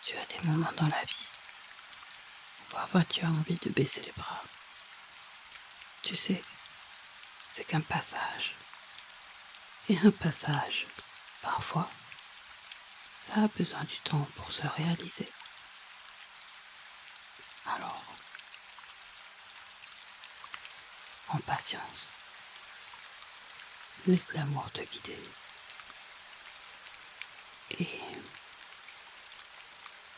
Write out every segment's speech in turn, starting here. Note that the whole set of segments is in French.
Tu as des moments dans la vie où parfois tu as envie de baisser les bras. Tu sais, c'est qu'un passage. Et un passage, parfois, ça a besoin du temps pour se réaliser. Alors, en patience, laisse l'amour te guider. Et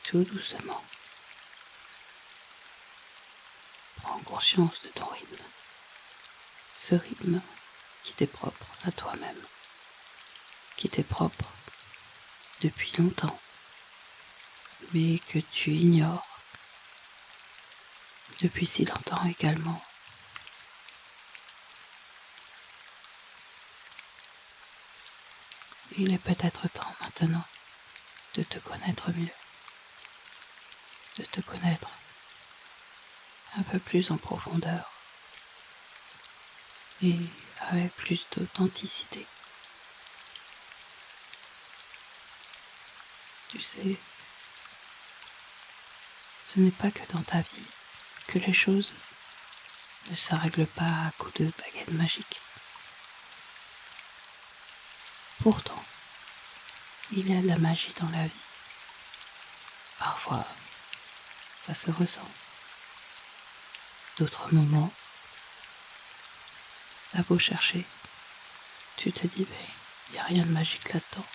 tout doucement, prends conscience de ton rythme. Ce rythme qui t'est propre à toi-même, qui t'est propre depuis longtemps, mais que tu ignores depuis si longtemps également. Il est peut-être temps maintenant de te connaître mieux, de te connaître un peu plus en profondeur et avec plus d'authenticité. Tu sais, ce n'est pas que dans ta vie que les choses ne se règlent pas à coups de baguette magique. Pourtant, il y a de la magie dans la vie. Parfois, ça se ressent. D'autres moments, t'as beau chercher, tu te dis, mais il n'y a rien de magique là-dedans.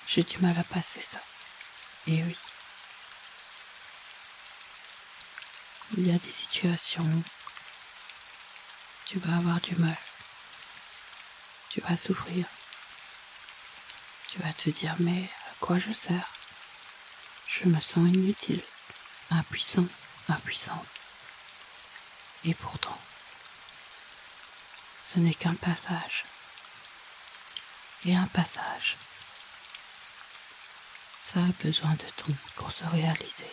J'ai du mal à passer ça. Et oui, il y a des situations où tu vas avoir du mal. Tu vas souffrir. Tu vas te dire, mais à quoi je sers? Je me sens inutile, impuissant, impuissante. Et pourtant, ce n'est qu'un passage. Et un passage, ça a besoin de temps pour se réaliser.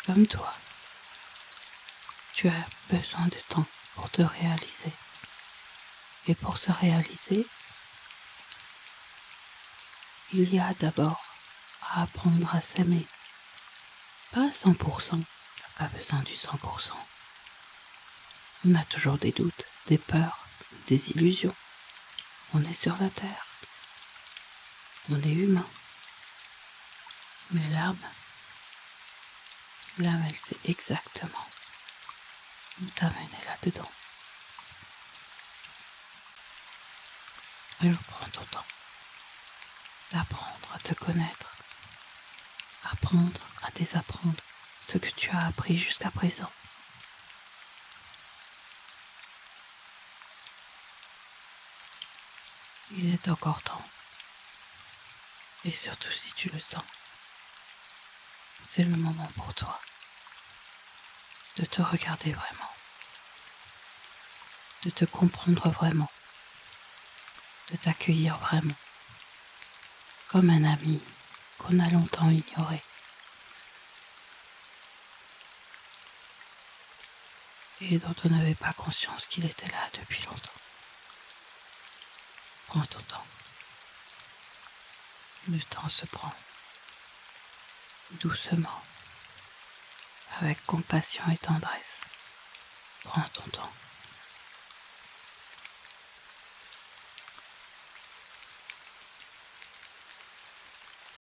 Comme toi, tu as besoin de temps pour te réaliser. Et pour se réaliser, il y a d'abord à apprendre à s'aimer. Pas à 100%, pas besoin du 100%. On a toujours des doutes, des peurs, des illusions. On est sur la terre. On est humain. Mais l'âme, elle sait exactement où t'amener là-dedans. Alors prends ton temps d'apprendre à te connaître, apprendre à désapprendre ce que tu as appris jusqu'à présent. Il est encore temps. Et surtout si tu le sens, c'est le moment pour toi de te regarder vraiment, de te comprendre vraiment, de t'accueillir vraiment, comme un ami qu'on a longtemps ignoré. Et dont on n'avait pas conscience qu'il était là depuis longtemps. Prends ton temps. Le temps se prend doucement, avec compassion et tendresse. Prends ton temps.